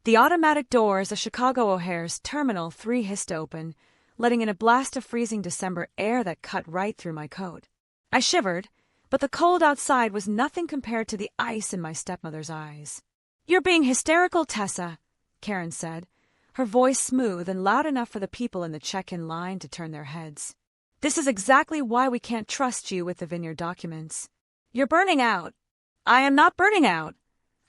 The automatic doors of Chicago O'Hare's Terminal 3 hissed open, letting in a blast of freezing December air that cut right through my coat. I shivered, but the cold outside was nothing compared to the ice in my stepmother's eyes. "You're being hysterical, Tessa," Karen said, her voice smooth and loud enough for the people in the check-in line to turn their heads. "This is exactly why we can't trust you with the vineyard documents. You're burning out." "I am not burning out,"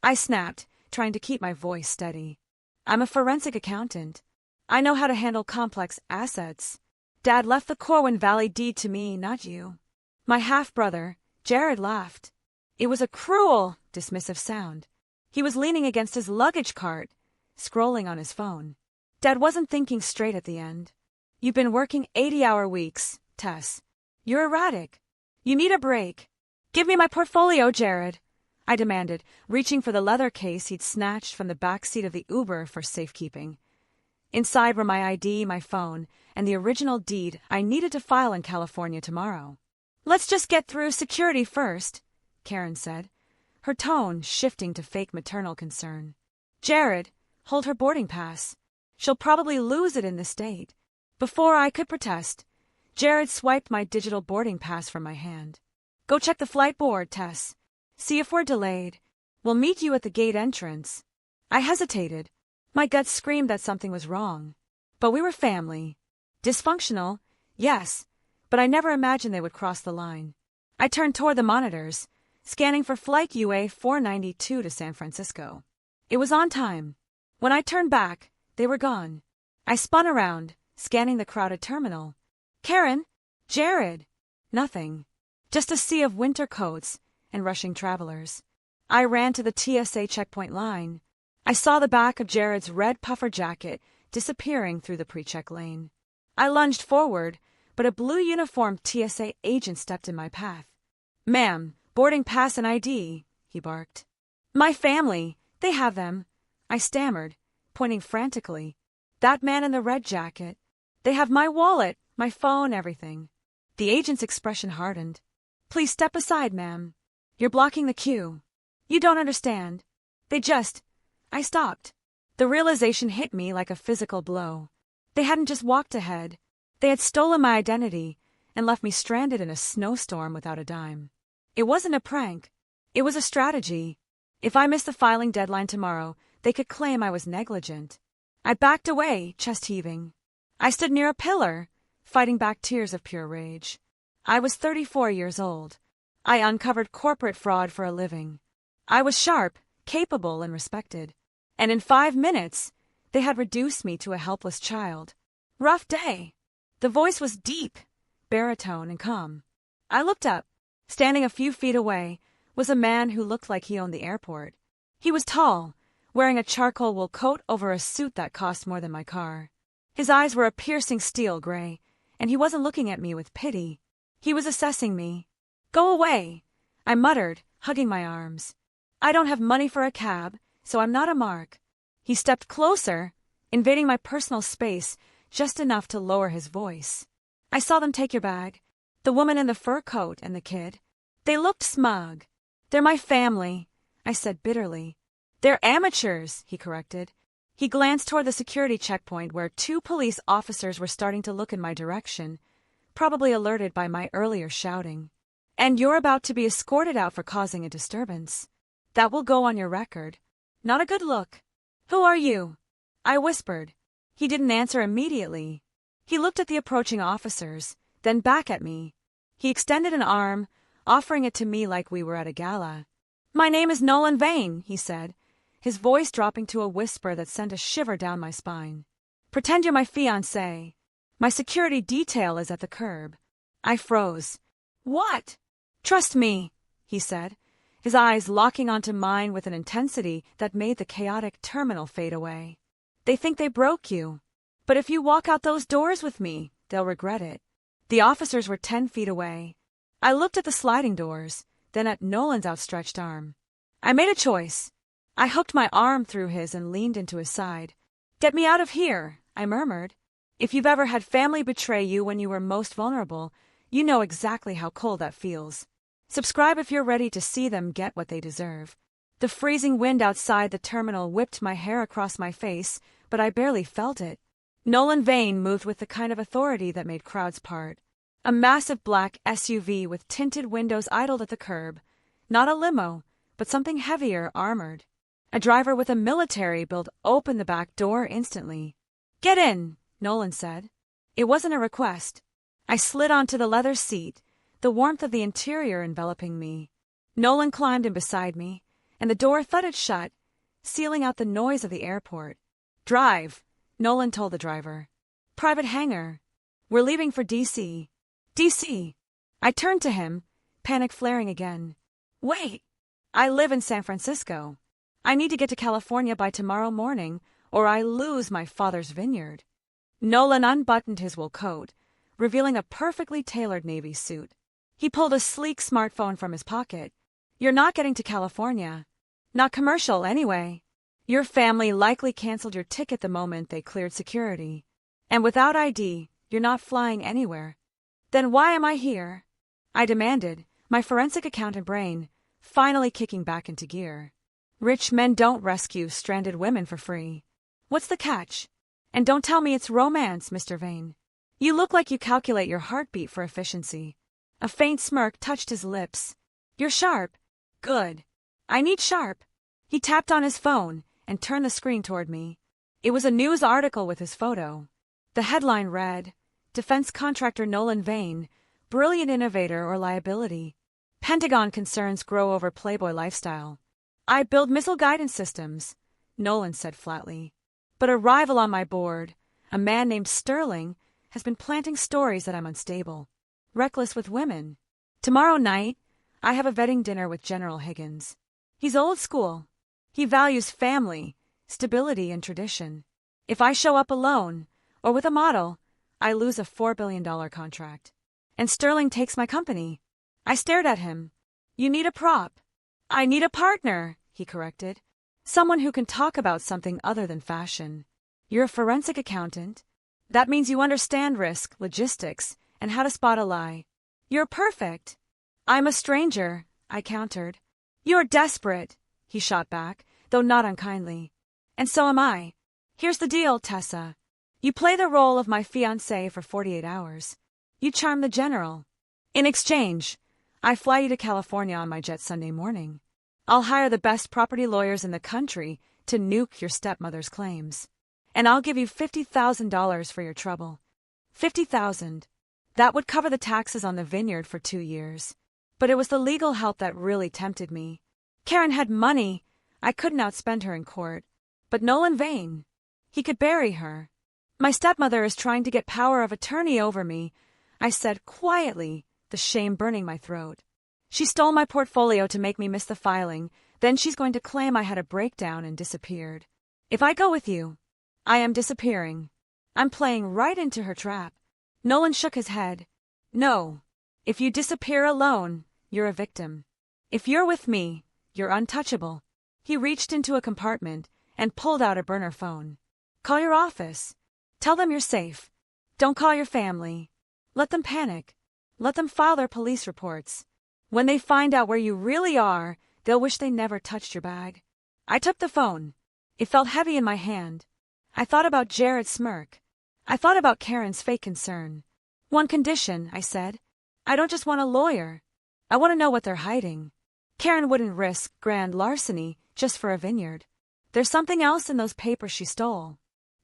I snapped, trying to keep my voice steady. "I'm a forensic accountant. I know how to handle complex assets. Dad left the Corwin Valley deed to me, not you." My half-brother, Jared, laughed. It was a cruel, dismissive sound. He was leaning against his luggage cart, scrolling on his phone. Dad wasn't thinking straight at the end. "You've been working 80-hour weeks, Tess. You're erratic. You need a break." "Give me my portfolio, Jared," I demanded, reaching for the leather case he'd snatched from the back seat of the Uber for safekeeping. Inside were my ID, my phone, and the original deed I needed to file in California tomorrow. "Let's just get through security first," Karen said, her tone shifting to fake maternal concern. "Jared, hold her boarding pass. She'll probably lose it in this state." Before I could protest, Jared swiped my digital boarding pass from my hand. "Go check the flight board, Tess. See if we're delayed. We'll meet you at the gate entrance." I hesitated. My gut screamed that something was wrong. But we were family. Dysfunctional, yes, but I never imagined they would cross the line. I turned toward the monitors, scanning for flight UA 492 to San Francisco. It was on time. When I turned back, they were gone. I spun around, scanning the crowded terminal. "Karen? Jared?" Nothing. Just a sea of winter coats and rushing travelers. I ran to the TSA checkpoint line. I saw the back of Jared's red puffer jacket disappearing through the pre-check lane. I lunged forward, but a blue-uniformed TSA agent stepped in my path. "Ma'am, boarding pass and ID," he barked. "My family, they have them," I stammered, pointing frantically. "That man in the red jacket. They have my wallet, my phone, everything." The agent's expression hardened. "Please step aside, ma'am. You're blocking the queue. You don't understand. They just—" I stopped. The realization hit me like a physical blow. They hadn't just walked ahead. They had stolen my identity and left me stranded in a snowstorm without a dime. It wasn't a prank. It was a strategy. If I missed the filing deadline tomorrow, they could claim I was negligent. I backed away, chest heaving. I stood near a pillar, fighting back tears of pure rage. I was 34 years old. I uncovered corporate fraud for a living. I was sharp, capable, and respected. And in 5 minutes, they had reduced me to a helpless child. "Rough day." The voice was deep, baritone, and calm. I looked up. Standing a few feet away was a man who looked like he owned the airport. He was tall, wearing a charcoal wool coat over a suit that cost more than my car. His eyes were a piercing steel gray, and he wasn't looking at me with pity. He was assessing me. "Go away," I muttered, hugging my arms. "I don't have money for a cab, so I'm not a mark." He stepped closer, invading my personal space just enough to lower his voice. "I saw them take your bag. The woman in the fur coat and the kid. They looked smug." "They're my family," I said bitterly. "They're amateurs," he corrected. He glanced toward the security checkpoint where 2 police officers were starting to look in my direction, probably alerted by my earlier shouting. "And you're about to be escorted out for causing a disturbance. That will go on your record. Not a good look." "Who are you?" I whispered. He didn't answer immediately. He looked at the approaching officers, then back at me. He extended an arm, offering it to me like we were at a gala. "My name is Nolan Vane," he said, his voice dropping to a whisper that sent a shiver down my spine. "Pretend you're my fiancé. My security detail is at the curb." I froze. "What?" "Trust me," he said, his eyes locking onto mine with an intensity that made the chaotic terminal fade away. "They think they broke you. But if you walk out those doors with me, they'll regret it." The officers were 10 feet away. I looked at the sliding doors, then at Nolan's outstretched arm. I made a choice. I hooked my arm through his and leaned into his side. "Get me out of here," I murmured. If you've ever had family betray you when you were most vulnerable, you know exactly how cold that feels. Subscribe if you're ready to see them get what they deserve. The freezing wind outside the terminal whipped my hair across my face, but I barely felt it. Nolan Vane moved with the kind of authority that made crowds part. A massive black SUV with tinted windows idled at the curb. Not a limo, but something heavier, armored. A driver with a military build opened the back door instantly. "Get in," Nolan said. It wasn't a request. I slid onto the leather seat, the warmth of the interior enveloping me. Nolan climbed in beside me, and the door thudded shut, sealing out the noise of the airport. "Drive," Nolan told the driver. "Private hangar. We're leaving for D.C." "D.C.?" I turned to him, panic flaring again. "Wait. I live in San Francisco. I need to get to California by tomorrow morning, or I lose my father's vineyard." Nolan unbuttoned his wool coat, revealing a perfectly tailored navy suit. He pulled a sleek smartphone from his pocket. "You're not getting to California. Not commercial, anyway. Your family likely canceled your ticket the moment they cleared security. And without ID, you're not flying anywhere." "Then why am I here?" I demanded, my forensic accountant brain finally kicking back into gear. "Rich men don't rescue stranded women for free. What's the catch? And don't tell me it's romance, Mr. Vane. You look like you calculate your heartbeat for efficiency." A faint smirk touched his lips. "You're sharp. Good. I need sharp." He tapped on his phone and turned the screen toward me. It was a news article with his photo. The headline read, "Defense Contractor Nolan Vane, Brilliant Innovator or Liability. Pentagon Concerns Grow Over Playboy Lifestyle." "I build missile guidance systems," Nolan said flatly. "But a rival on my board, a man named Sterling, has been planting stories that I'm unstable, reckless with women. Tomorrow night, I have a vetting dinner with General Higgins. He's old school. He values family, stability, and tradition. If I show up alone, or with a model, I lose a $4 billion contract. And Sterling takes my company." I stared at him. "You need a prop." "I need a partner," he corrected. "Someone who can talk about something other than fashion. You're a forensic accountant. That means you understand risk, logistics, and how to spot a lie. You're perfect." "I'm a stranger," I countered. "You're desperate," he shot back, though not unkindly. "And so am I. Here's the deal, Tessa. You play the role of my fiancé for 48 hours. You charm the general. In exchange, I fly you to California on my jet Sunday morning. I'll hire the best property lawyers in the country to nuke your stepmother's claims. And I'll give you $50,000 for your trouble. $50,000. That would cover the taxes on the vineyard for 2 years. But it was the legal help that really tempted me. Karen had money. I couldn't outspend her in court. But Nolan Vane, he could bury her. "My stepmother is trying to get power of attorney over me," I said quietly, the shame burning my throat. "She stole my portfolio to make me miss the filing, then she's going to claim I had a breakdown and disappeared. If I go with you, I am disappearing. I'm playing right into her trap." Nolan shook his head. "No. If you disappear alone, you're a victim. If you're with me, you're untouchable." He reached into a compartment and pulled out a burner phone. "Call your office. Tell them you're safe. Don't call your family. Let them panic. Let them file their police reports. When they find out where you really are, they'll wish they never touched your bag." I took the phone. It felt heavy in my hand. I thought about Jared's smirk. I thought about Karen's fake concern. "One condition," I said. "I don't just want a lawyer. I want to know what they're hiding. Karen wouldn't risk grand larceny just for a vineyard. There's something else in those papers she stole.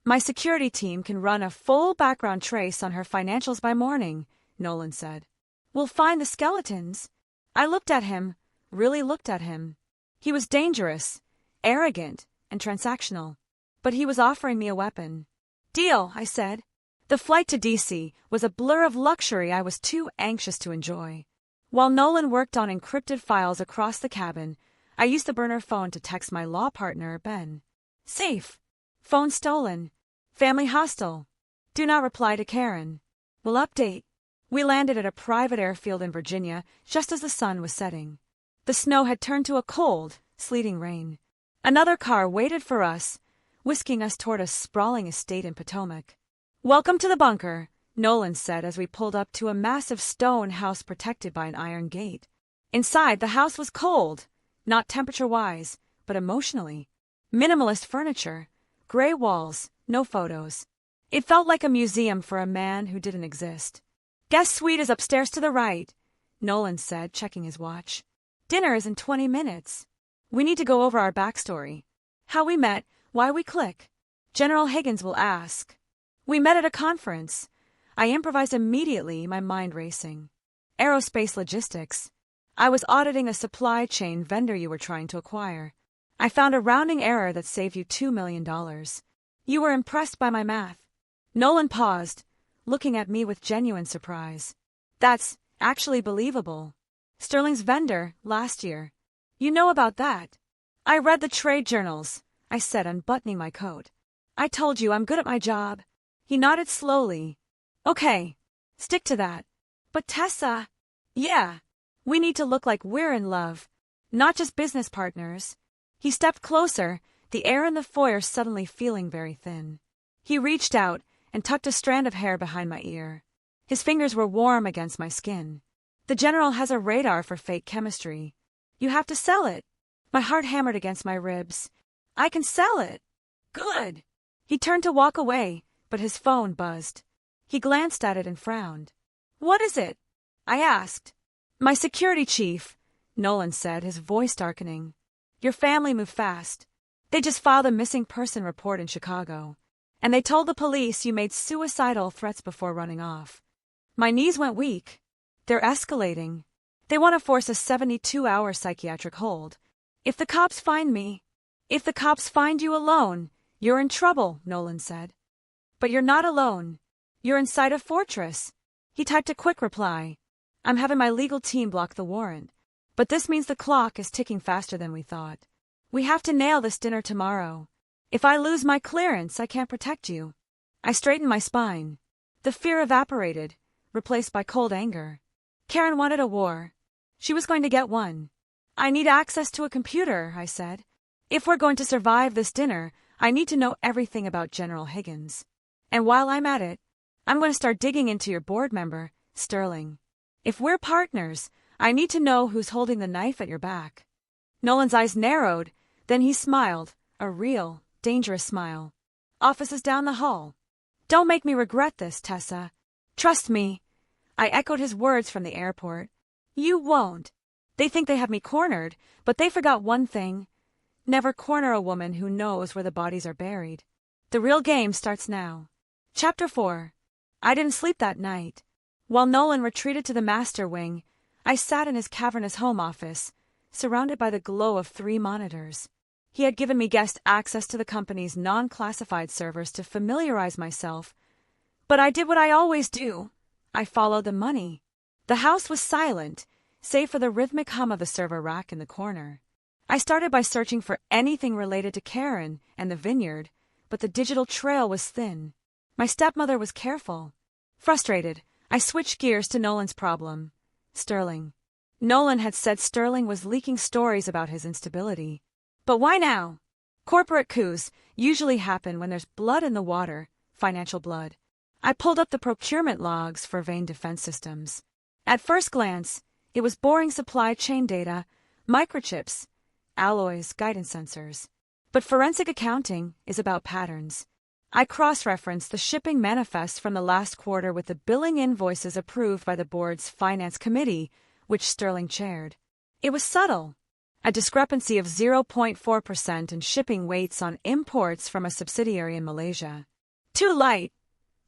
My security team can run a full background trace on her financials by morning," Nolan said. "We'll find the skeletons." I looked at him, really looked at him. He was dangerous, arrogant, and transactional. But he was offering me a weapon. "Deal," I said. The flight to D.C. was a blur of luxury I was too anxious to enjoy. While Nolan worked on encrypted files across the cabin, I used the burner phone to text my law partner, Ben. "Safe. Phone stolen. Family hostile. Do not reply to Karen. Will update." We landed at a private airfield in Virginia just as the sun was setting. The snow had turned to a cold, sleeting rain. Another car waited for us, whisking us toward a sprawling estate in Potomac. "Welcome to the bunker," Nolan said as we pulled up to a massive stone house protected by an iron gate. Inside, the house was cold, not temperature-wise, but emotionally. Minimalist furniture, gray walls, no photos. It felt like a museum for a man who didn't exist. "Guest suite is upstairs to the right," Nolan said, checking his watch. "Dinner is in 20 minutes. We need to go over our backstory. How we met, why we click. General Higgins will ask." "We met at a conference." I improvised immediately, my mind racing. "Aerospace logistics. I was auditing a supply chain vendor you were trying to acquire. I found a rounding error that saved you $2 million. You were impressed by my math." Nolan paused, looking at me with genuine surprise. "That's actually believable. Sterling's vendor, last year. You know about that?" "I read the trade journals," I said, unbuttoning my coat. "I told you I'm good at my job." He nodded slowly. "Okay, stick to that. But Tessa..." "Yeah, we need to look like we're in love, not just business partners." He stepped closer, the air in the foyer suddenly feeling very thin. He reached out and tucked a strand of hair behind my ear. His fingers were warm against my skin. "The general has a radar for fake chemistry. You have to sell it." My heart hammered against my ribs. "I can sell it." "Good." He turned to walk away, but his phone buzzed. He glanced at it and frowned. "What is it?" I asked. "My security chief," Nolan said, his voice darkening. "Your family moved fast. They just filed a missing person report in Chicago. And they told the police you made suicidal threats before running off." My knees went weak. "They're escalating. They want to force a 72-hour psychiatric hold. If the cops find me..." "If the cops find you alone, you're in trouble," Nolan said. "But you're not alone. You're inside a fortress." He typed a quick reply. "I'm having my legal team block the warrant. But this means the clock is ticking faster than we thought. We have to nail this dinner tomorrow. If I lose my clearance, I can't protect you." I straightened my spine. The fear evaporated, replaced by cold anger. Karen wanted a war. She was going to get one. "I need access to a computer," I said. "If we're going to survive this dinner, I need to know everything about General Higgins. And while I'm at it, I'm going to start digging into your board member, Sterling. If we're partners, I need to know who's holding the knife at your back." Nolan's eyes narrowed, then he smiled, a real, dangerous smile. "Office is down the hall. Don't make me regret this, Tessa. Trust me." I echoed his words from the airport. "You won't. They think they have me cornered, but they forgot one thing. Never corner a woman who knows where the bodies are buried. The real game starts now." Chapter 4. I didn't sleep that night. While Nolan retreated to the master wing, I sat in his cavernous home office, surrounded by the glow of 3 monitors. He had given me guest access to the company's non-classified servers to familiarize myself. But I did what I always do. I followed the money. The house was silent, save for the rhythmic hum of the server rack in the corner. I started by searching for anything related to Karen and the vineyard, but the digital trail was thin. My stepmother was careful. Frustrated, I switched gears to Nolan's problem. Sterling. Nolan had said Sterling was leaking stories about his instability. But why now? Corporate coups usually happen when there's blood in the water, financial blood. I pulled up the procurement logs for Vane Defense Systems. At first glance, it was boring supply chain data, microchips, alloys, guidance sensors. But forensic accounting is about patterns. I cross-referenced the shipping manifest from the last quarter with the billing invoices approved by the board's finance committee, which Sterling chaired. It was subtle. A discrepancy of 0.4% in shipping weights on imports from a subsidiary in Malaysia. "Too light,"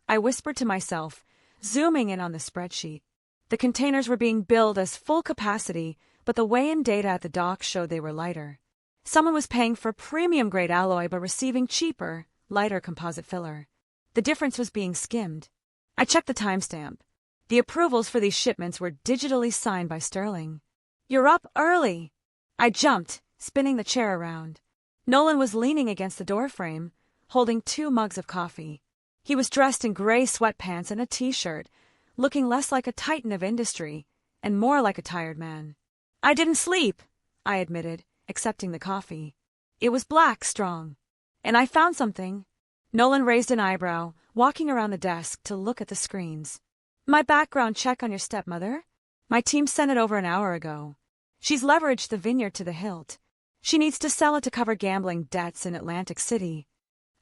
I whispered to myself, zooming in on the spreadsheet. The containers were being billed as full capacity, but the weigh-in data at the dock showed they were lighter. Someone was paying for premium-grade alloy but receiving cheaper, lighter composite filler. The difference was being skimmed. I checked the timestamp. The approvals for these shipments were digitally signed by Sterling. "You're up early." I jumped, spinning the chair around. Nolan was leaning against the doorframe, holding 2 mugs of coffee. He was dressed in gray sweatpants and a t-shirt, looking less like a titan of industry and more like a tired man. "I didn't sleep," I admitted, accepting the coffee. It was black, strong. "And I found something." Nolan raised an eyebrow, walking around the desk to look at the screens. "My background check on your stepmother? My team sent it over an hour ago. She's leveraged the vineyard to the hilt. She needs to sell it to cover gambling debts in Atlantic City.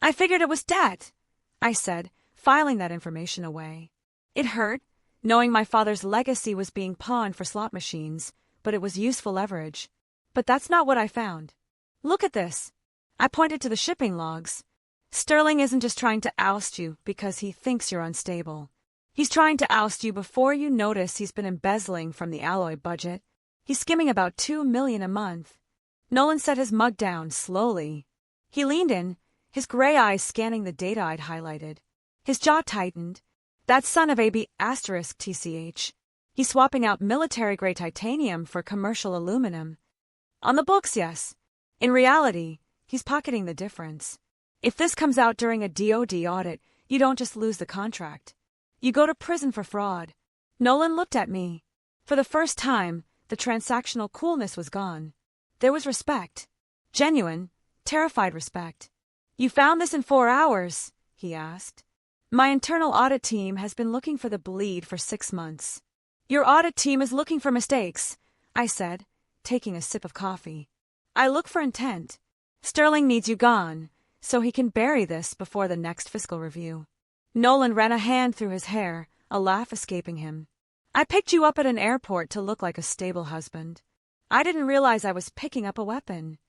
I figured it was debt, I said, filing that information away. It hurt, knowing my father's legacy was being pawned for slot machines, but it was useful leverage. But that's not what I found. Look at this. I pointed to the shipping logs. Sterling isn't just trying to oust you because he thinks you're unstable. He's trying to oust you before you notice he's been embezzling from the alloy budget. He's skimming about $2 million a month. Nolan set his mug down slowly. He leaned in, his gray eyes scanning the data I'd highlighted. His jaw tightened. That son of AB asterisk TCH. He's swapping out military-grade titanium for commercial aluminum. On the books, yes. In reality, he's pocketing the difference. If this comes out during a DoD audit, you don't just lose the contract. You go to prison for fraud. Nolan looked at me. For the first time, the transactional coolness was gone. There was respect. Genuine, terrified respect. You found this in 4 hours, he asked. My internal audit team has been looking for the bleed for 6 months. Your audit team is looking for mistakes, I said, taking a sip of coffee. I look for intent. Sterling needs you gone, so he can bury this before the next fiscal review. Nolan ran a hand through his hair, a laugh escaping him. I picked you up at an airport to look like a stable husband. I didn't realize I was picking up a weapon.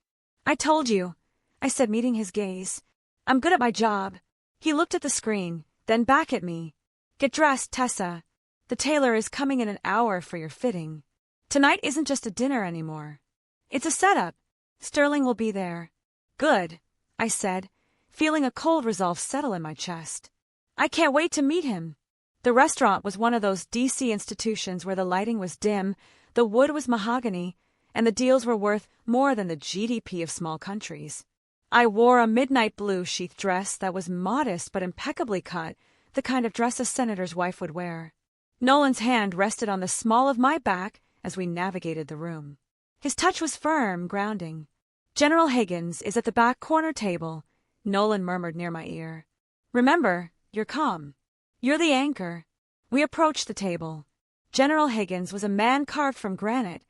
I told you, I said, meeting his gaze. I'm good at my job. He looked at the screen, then back at me. Get dressed, Tessa. The tailor is coming in an hour for your fitting. Tonight isn't just a dinner anymore. It's a setup. Sterling will be there. Good, I said, feeling a cold resolve settle in my chest. I can't wait to meet him. The restaurant was one of those DC institutions where the lighting was dim, the wood was mahogany, and the deals were worth more than the GDP of small countries. I wore a midnight blue sheath dress that was modest but impeccably cut, the kind of dress a senator's wife would wear. Nolan's hand rested on the small of my back as we navigated the room. His touch was firm, grounding. General Higgins is at the back corner table, Nolan murmured near my ear. Remember, you're calm. You're the anchor. We approached the table. General Higgins was a man carved from granite,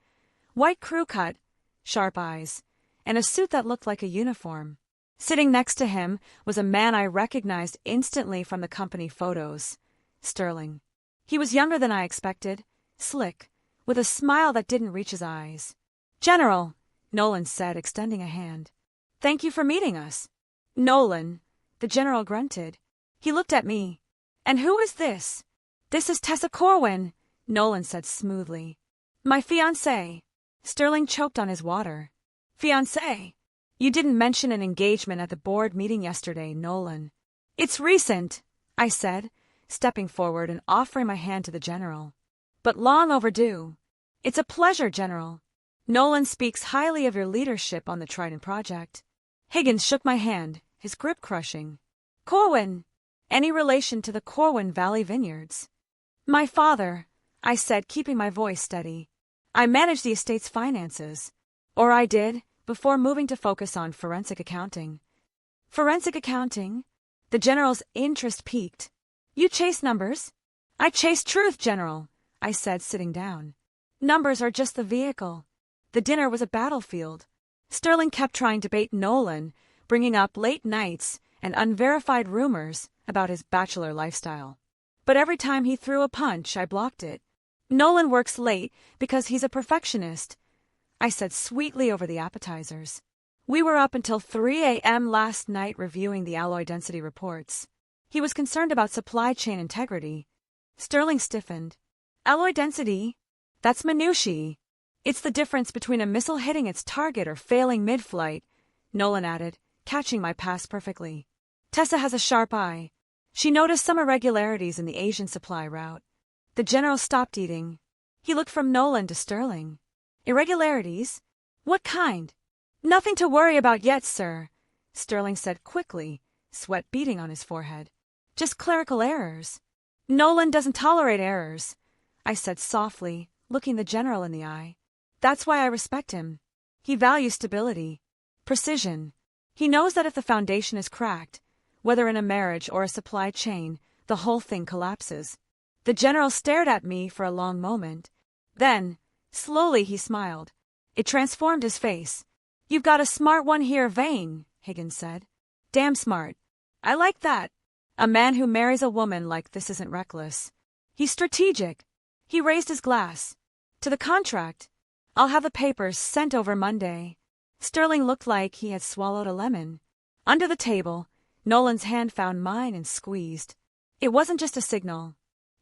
white crew cut, sharp eyes, and a suit that looked like a uniform. Sitting next to him was a man I recognized instantly from the company photos, Sterling. He was younger than I expected, slick, with a smile that didn't reach his eyes. General, Nolan said, extending a hand. Thank you for meeting us. Nolan, the general grunted. He looked at me. And who is this? This is Tessa Corwin, Nolan said smoothly. My fiancé. Sterling choked on his water. Fiancé? You didn't mention an engagement at the board meeting yesterday, Nolan. It's recent, I said, stepping forward and offering my hand to the general. But long overdue. It's a pleasure, General. Nolan speaks highly of your leadership on the Trident project. Higgins shook my hand, his grip crushing. Corwin. Any relation to the Corwin Valley Vineyards? My father, I said, keeping my voice steady. I manage the estate's finances. Or I did, before moving to focus on forensic accounting. Forensic accounting? The general's interest piqued. You chase numbers? I chase truth, General, I said, sitting down. Numbers are just the vehicle. The dinner was a battlefield. Sterling kept trying to bait Nolan, bringing up late nights and unverified rumors about his bachelor lifestyle. But every time he threw a punch, I blocked it. Nolan works late because he's a perfectionist, I said sweetly over the appetizers. We were up until 3 a.m. last night reviewing the alloy density reports. He was concerned about supply chain integrity. Sterling stiffened. Alloy density? That's minutiae. It's the difference between a missile hitting its target or failing mid-flight, Nolan added, catching my pass perfectly. Tessa has a sharp eye. She noticed some irregularities in the Asian supply route. The general stopped eating. He looked from Nolan to Sterling. Irregularities? What kind? Nothing to worry about yet, sir, Sterling said quickly, sweat beading on his forehead. Just clerical errors. Nolan doesn't tolerate errors, I said softly, looking the general in the eye. That's why I respect him. He values stability, precision. He knows that if the foundation is cracked, whether in a marriage or a supply chain, the whole thing collapses. The general stared at me for a long moment. Then, slowly he smiled. It transformed his face. You've got a smart one here, Vane, Higgins said. Damn smart. I like that. A man who marries a woman like this isn't reckless. He's strategic. He raised his glass. To the contract. I'll have the papers sent over Monday. Sterling looked like he had swallowed a lemon. Under the table, Nolan's hand found mine and squeezed. It wasn't just a signal.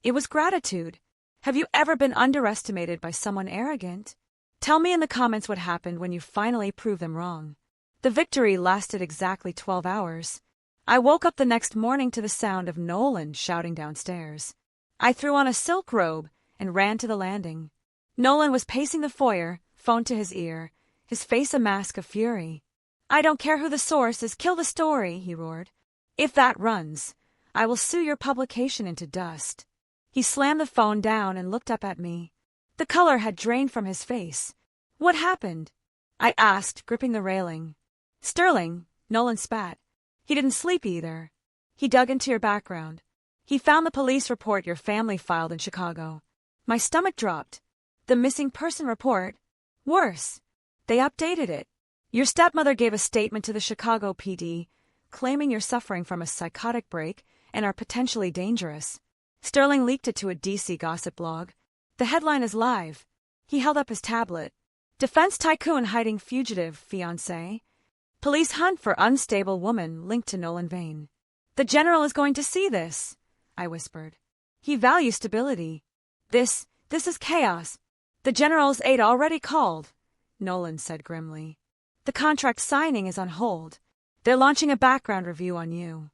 It was gratitude. Have you ever been underestimated by someone arrogant? Tell me in the comments what happened when you finally proved them wrong. The victory lasted exactly 12 hours. I woke up the next morning to the sound of Nolan shouting downstairs. I threw on a silk robe and ran to the landing. Nolan was pacing the foyer, phone to his ear, his face a mask of fury. I don't care who the source is, kill the story, he roared. If that runs, I will sue your publication into dust. He slammed the phone down and looked up at me. The color had drained from his face. What happened? I asked, gripping the railing. Sterling, Nolan spat. He didn't sleep either. He dug into your background. He found the police report your family filed in Chicago. My stomach dropped. The missing person report? Worse. They updated it. Your stepmother gave a statement to the Chicago PD, claiming you're suffering from a psychotic break and are potentially dangerous. Sterling leaked it to a DC gossip blog. The headline is live. He held up his tablet. Defense tycoon hiding fugitive fiancé. Police hunt for unstable woman linked to Nolan Vane. The general is going to see this, I whispered. He values stability. This is chaos. The general's AITA already called, Nolan said grimly. The contract signing is on hold. They're launching a background review on you.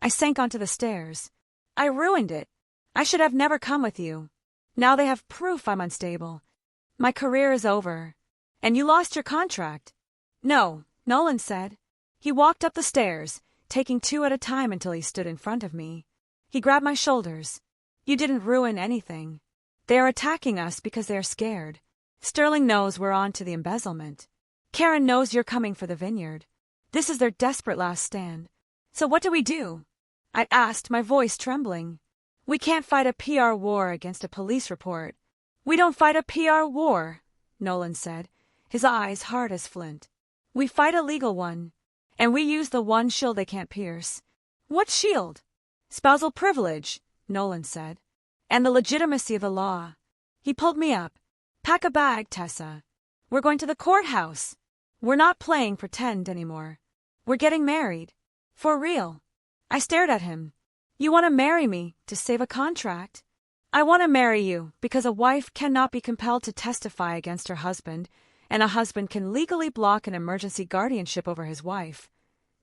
I sank onto the stairs. I ruined it. I should have never come with you. Now they have proof I'm unstable. My career is over. And you lost your contract. No, Nolan said. He walked up the stairs, taking 2 at a time until he stood in front of me. He grabbed my shoulders. You didn't ruin anything. They are attacking us because they are scared. Sterling knows we're on to the embezzlement. Karen knows you're coming for the vineyard. This is their desperate last stand. So what do we do? I asked, my voice trembling. We can't fight a PR war against a police report. We don't fight a PR war, Nolan said, his eyes hard as flint. We fight a legal one. And we use the one shield they can't pierce. What shield? Spousal privilege, Nolan said. And the legitimacy of the law. He pulled me up. Pack a bag, Tessa. We're going to the courthouse. We're not playing pretend anymore. We're getting married. For real. I stared at him. You want to marry me to save a contract? I want to marry you because a wife cannot be compelled to testify against her husband, and a husband can legally block an emergency guardianship over his wife,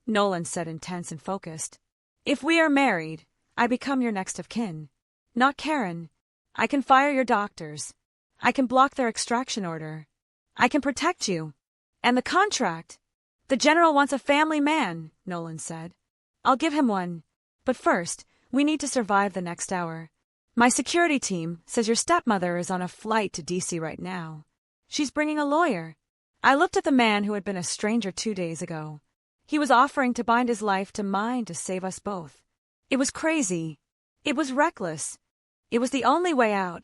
Nolan said, intense and focused. If we are married, I become your next of kin. Not Karen. I can fire your doctors. I can block their extraction order. I can protect you. And the contract? The general wants a family man, Nolan said. I'll give him one. But first, we need to survive the next hour. My security team says your stepmother is on a flight to DC right now. She's bringing a lawyer. I looked at the man who had been a stranger 2 days ago. He was offering to bind his life to mine to save us both. It was crazy. It was reckless. It was the only way out.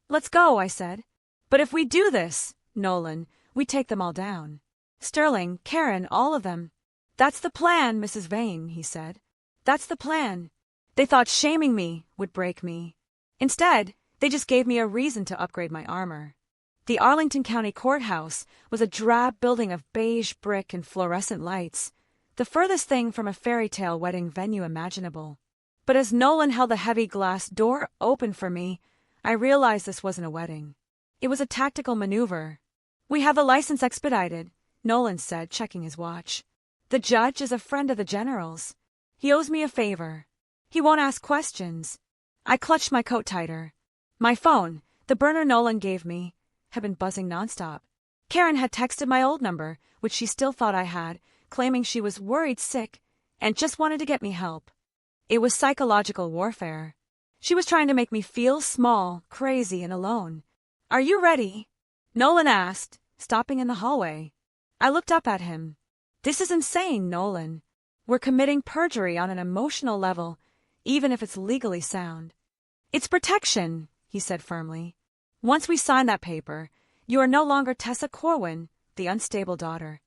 Let's go, I said. But if we do this, Nolan, we take them all down. Sterling, Karen, all of them. That's the plan, Mrs. Vane, he said. That's the plan. They thought shaming me would break me. Instead, they just gave me a reason to upgrade my armor. The Arlington County Courthouse was a drab building of beige brick and fluorescent lights, the furthest thing from a fairy tale wedding venue imaginable. But as Nolan held the heavy glass door open for me, I realized this wasn't a wedding. It was a tactical maneuver. We have the license expedited, Nolan said, checking his watch. The judge is a friend of the general's. He owes me a favor. He won't ask questions. I clutched my coat tighter. My phone, the burner Nolan gave me, had been buzzing nonstop. Karen had texted my old number, which she still thought I had, claiming she was worried sick and just wanted to get me help. It was psychological warfare. She was trying to make me feel small, crazy, and alone. Are you ready? Nolan asked, stopping in the hallway. I looked up at him. This is insane, Nolan. We're committing perjury on an emotional level, even if it's legally sound. It's protection, he said firmly. Once we sign that paper, you are no longer Tessa Corwin, the unstable daughter.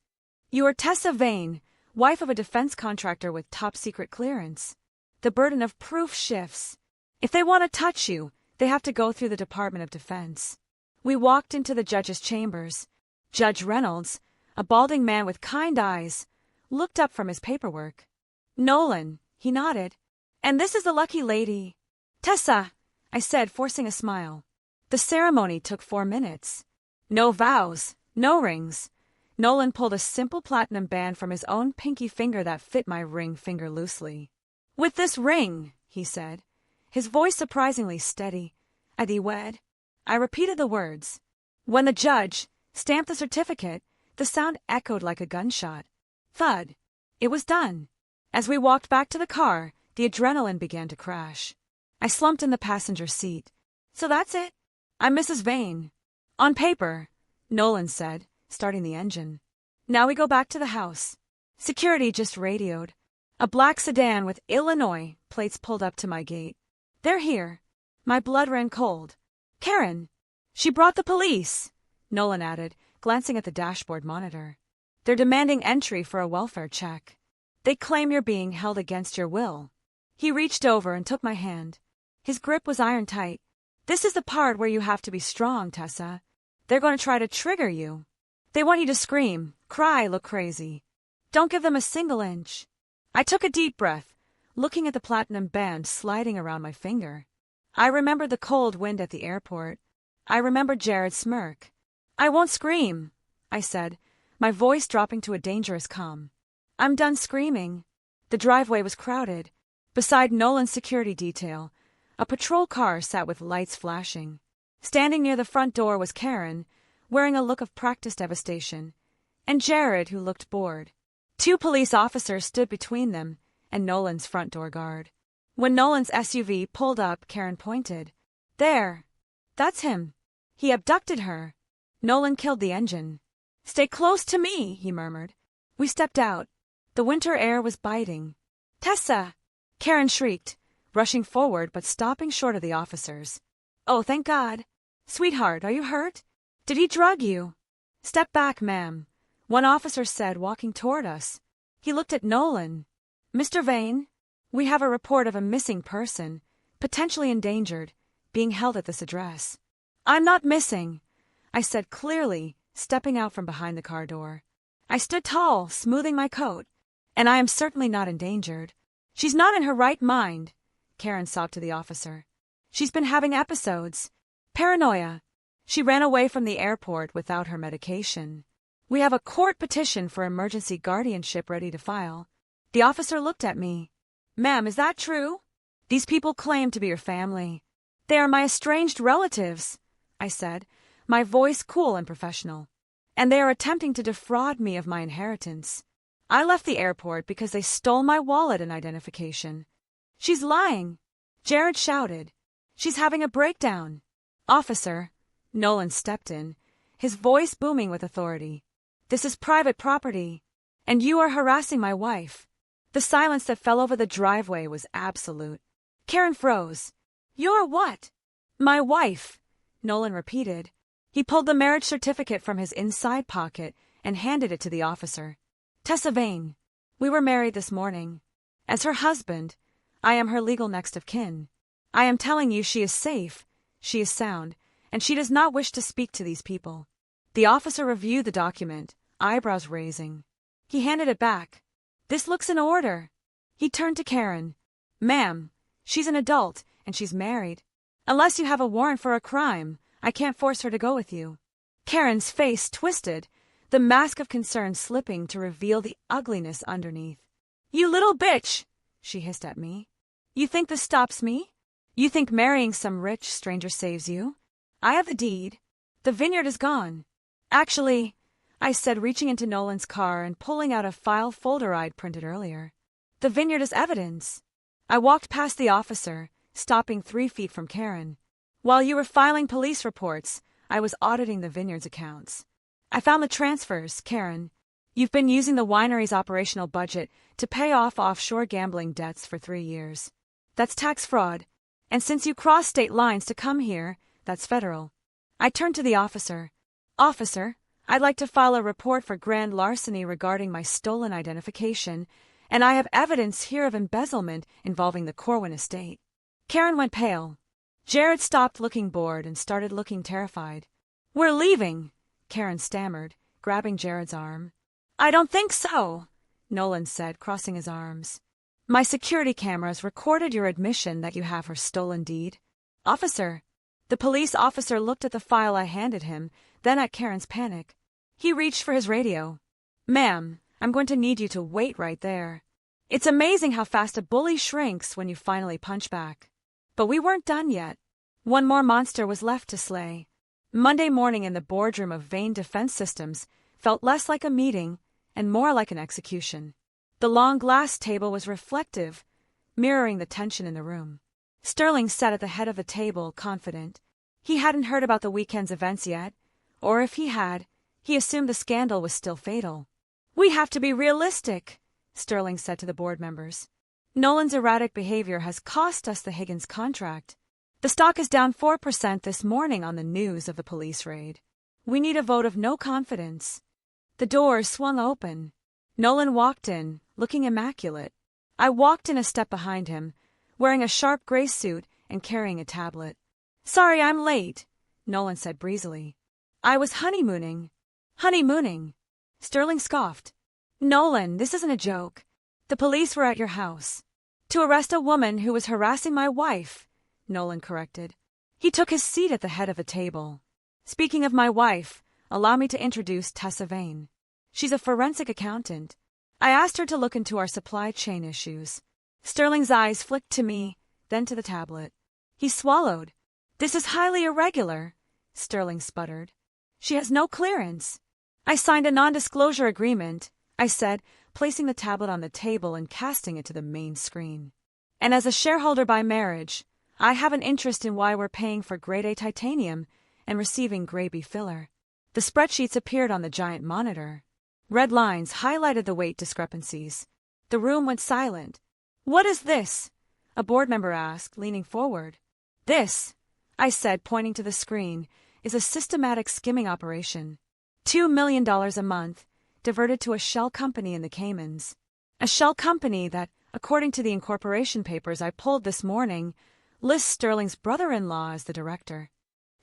You are Tessa Vane, wife of a defense contractor with top-secret clearance. The burden of proof shifts. If they want to touch you, they have to go through the Department of Defense. We walked into the judge's chambers. Judge Reynolds, a balding man with kind eyes, looked up from his paperwork. Nolan, he nodded. And this is the lucky lady. Tessa, I said, forcing a smile. The ceremony took 4 minutes. No vows, no rings. Nolan pulled a simple platinum band from his own pinky finger that fit my ring finger loosely. With this ring, he said, his voice surprisingly steady, I thee wed. I repeated the words. When the judge stamped the certificate, the sound echoed like a gunshot. Thud. It was done. As we walked back to the car, the adrenaline began to crash. I slumped in the passenger seat. So that's it? I'm Mrs. Vane. On paper, Nolan said, starting the engine. Now we go back to the house. Security just radioed. A black sedan with Illinois plates pulled up to my gate. They're here. My blood ran cold. Karen. She brought the police, Nolan added, glancing at the dashboard monitor. They're demanding entry for a welfare check. They claim you're being held against your will. He reached over and took my hand. His grip was iron tight. This is the part where you have to be strong, Tessa. They're going to try to trigger you. They want you to scream, cry, look crazy. Don't give them a single inch. I took a deep breath, looking at the platinum band sliding around my finger. I remembered the cold wind at the airport. I remembered Jared's smirk. I won't scream, I said, my voice dropping to a dangerous calm. I'm done screaming. The driveway was crowded. Beside Nolan's security detail, a patrol car sat with lights flashing. Standing near the front door was Karen, wearing a look of practiced devastation, and Jared, who looked bored. 2 police officers stood between them and Nolan's front door guard. When Nolan's SUV pulled up, Karen pointed. There. That's him. He abducted her. Nolan killed the engine. Stay close to me, he murmured. We stepped out. The winter air was biting. Tessa! Karen shrieked, rushing forward but stopping short of the officers. Oh, thank God. Sweetheart, are you hurt? Did he drug you? Step back, ma'am, one officer said, walking toward us. He looked at Nolan. Mr. Vane, we have a report of a missing person, potentially endangered, being held at this address. I'm not missing, I said clearly, stepping out from behind the car door. I stood tall, smoothing my coat, and I am certainly not endangered. She's not in her right mind, Karen sobbed to the officer. She's been having episodes. Paranoia. She ran away from the airport without her medication. We have a court petition for emergency guardianship ready to file. The officer looked at me. Ma'am, is that true? These people claim to be your family. They are my estranged relatives, I said, my voice cool and professional. And they are attempting to defraud me of my inheritance. I left the airport because they stole my wallet and identification. She's lying, Jared shouted. She's having a breakdown. Officer, Nolan stepped in, his voice booming with authority. This is private property, and you are harassing my wife. The silence that fell over the driveway was absolute. Karen froze. You're what? My wife, Nolan repeated. He pulled the marriage certificate from his inside pocket and handed it to the officer. Tessa Vane. We were married this morning. As her husband, I am her legal next of kin. I am telling you she is safe, she is sound, and she does not wish to speak to these people. The officer reviewed the document, eyebrows raising. He handed it back. This looks in order. He turned to Karen. Ma'am, she's an adult, and she's married. Unless you have a warrant for a crime, I can't force her to go with you. Karen's face twisted, the mask of concern slipping to reveal the ugliness underneath. You little bitch, she hissed at me. You think this stops me? You think marrying some rich stranger saves you? I have the deed. The vineyard is gone. Actually, I said, reaching into Nolan's car and pulling out a file folder I'd printed earlier. The vineyard is evidence. I walked past the officer, stopping 3 feet from Karen. While you were filing police reports, I was auditing the vineyard's accounts. I found the transfers, Karen. You've been using the winery's operational budget to pay off offshore gambling debts for 3 years. That's tax fraud. And since you crossed state lines to come here, that's federal. I turned to the officer. Officer, I'd like to file a report for grand larceny regarding my stolen identification, and I have evidence here of embezzlement involving the Corwin estate. Karen went pale. Jared stopped looking bored and started looking terrified. We're leaving, Karen stammered, grabbing Jared's arm. I don't think so, Nolan said, crossing his arms. My security cameras recorded your admission that you have her stolen deed. Officer. The police officer looked at the file I handed him, then at Karen's panic. He reached for his radio. Ma'am, I'm going to need you to wait right there. It's amazing how fast a bully shrinks when you finally punch back. But we weren't done yet. One more monster was left to slay. Monday morning in the boardroom of Vane Defense Systems felt less like a meeting and more like an execution. The long glass table was reflective, mirroring the tension in the room. Sterling sat at the head of the table, confident. He hadn't heard about the weekend's events yet, or if he had, he assumed the scandal was still fatal. We have to be realistic, Sterling said to the board members. Nolan's erratic behavior has cost us the Higgins contract. The stock is down 4% this morning on the news of the police raid. We need a vote of no confidence. The doors swung open. Nolan walked in, looking immaculate. I walked in a step behind him, wearing a sharp gray suit and carrying a tablet. Sorry I'm late, Nolan said breezily. I was honeymooning. Honeymooning? Sterling scoffed. Nolan, this isn't a joke. The police were at your house. To arrest a woman who was harassing my wife, Nolan corrected. He took his seat at the head of the table. Speaking of my wife, allow me to introduce Tessa Vane. She's a forensic accountant. I asked her to look into our supply chain issues. Sterling's eyes flicked to me, then to the tablet. He swallowed. This is highly irregular, Sterling sputtered. She has no clearance. I signed a non-disclosure agreement, I said, placing the tablet on the table and casting it to the main screen. And as a shareholder by marriage, I have an interest in why we're paying for grade A titanium and receiving grade B filler. The spreadsheets appeared on the giant monitor. Red lines highlighted the weight discrepancies. The room went silent. What is this? A board member asked, leaning forward. This, I said, pointing to the screen, is a systematic skimming operation. $2 million a month, diverted to a shell company in the Caymans. A shell company that, according to the incorporation papers I pulled this morning, lists Sterling's brother-in-law as the director.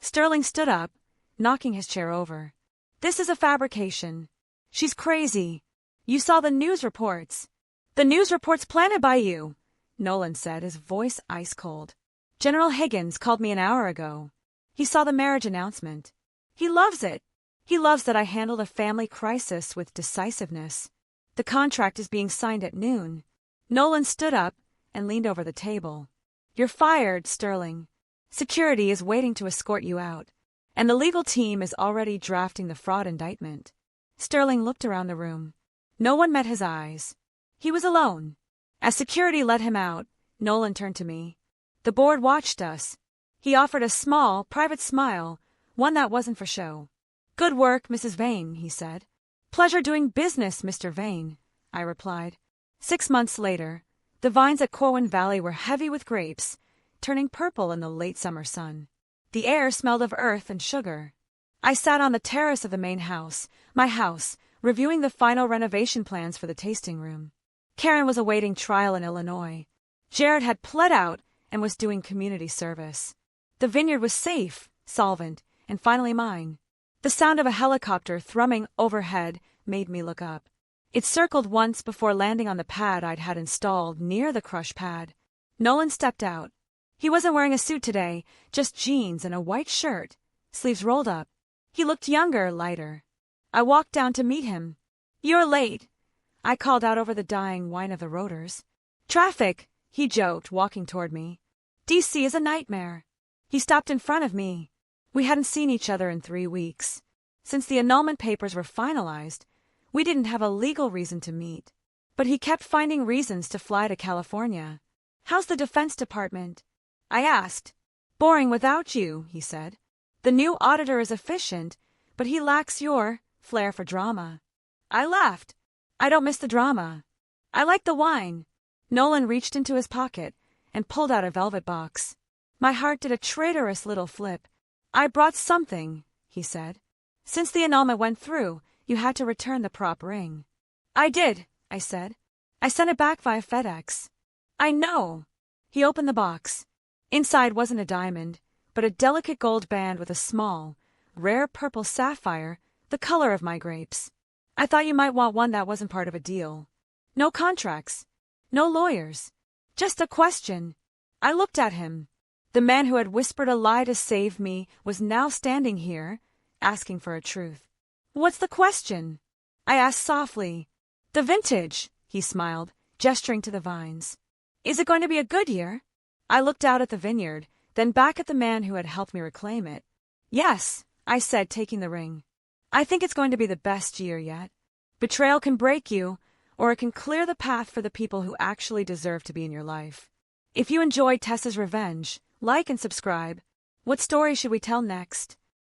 Sterling stood up, knocking his chair over. This is a fabrication. She's crazy. You saw the news reports. The news reports planted by you, Nolan said, his voice ice cold. General Higgins called me an hour ago. He saw the marriage announcement. He loves it. He loves that I handled a family crisis with decisiveness. The contract is being signed at noon. Nolan stood up and leaned over the table. You're fired, Sterling. Security is waiting to escort you out, and the legal team is already drafting the fraud indictment. Sterling looked around the room. No one met his eyes. He was alone. As security let him out, Nolan turned to me. The board watched us. He offered a small, private smile, one that wasn't for show. Good work, Mrs. Vane, he said. Pleasure doing business, Mr. Vane, I replied. 6 months later, the vines at Corwin Valley were heavy with grapes, turning purple in the late summer sun. The air smelled of earth and sugar. I sat on the terrace of the main house, my house, reviewing the final renovation plans for the tasting room. Karen was awaiting trial in Illinois. Jared had pled out and was doing community service. The vineyard was safe, solvent, and finally mine. The sound of a helicopter thrumming overhead made me look up. It circled once before landing on the pad I'd had installed near the crush pad. Nolan stepped out. He wasn't wearing a suit today, just jeans and a white shirt, sleeves rolled up. He looked younger, lighter. I walked down to meet him. You're late, I called out over the dying whine of the rotors. Traffic, he joked, walking toward me. DC is a nightmare. He stopped in front of me. We hadn't seen each other in 3 weeks. Since the annulment papers were finalized, we didn't have a legal reason to meet. But he kept finding reasons to fly to California. How's the Defense Department? I asked. Boring without you, he said. The new auditor is efficient, but he lacks your flair for drama. I laughed. I don't miss the drama. I like the wine. Nolan reached into his pocket and pulled out a velvet box. My heart did a traitorous little flip. I brought something, he said. Since the annulment went through, you had to return the prop ring. I did, I said. I sent it back via FedEx. I know. He opened the box. Inside wasn't a diamond, but a delicate gold band with a small, rare purple sapphire, the color of my grapes. I thought you might want one that wasn't part of a deal. No contracts. No lawyers. Just a question. I looked at him. The man who had whispered a lie to save me was now standing here, asking for a truth. What's the question? I asked softly. The vintage, he smiled, gesturing to the vines. Is it going to be a good year? I looked out at the vineyard, then back at the man who had helped me reclaim it. Yes, I said, taking the ring. I think it's going to be the best year yet. Betrayal can break you, or it can clear the path for the people who actually deserve to be in your life. If you enjoyed Tessa's Revenge, like and subscribe. What story should we tell next?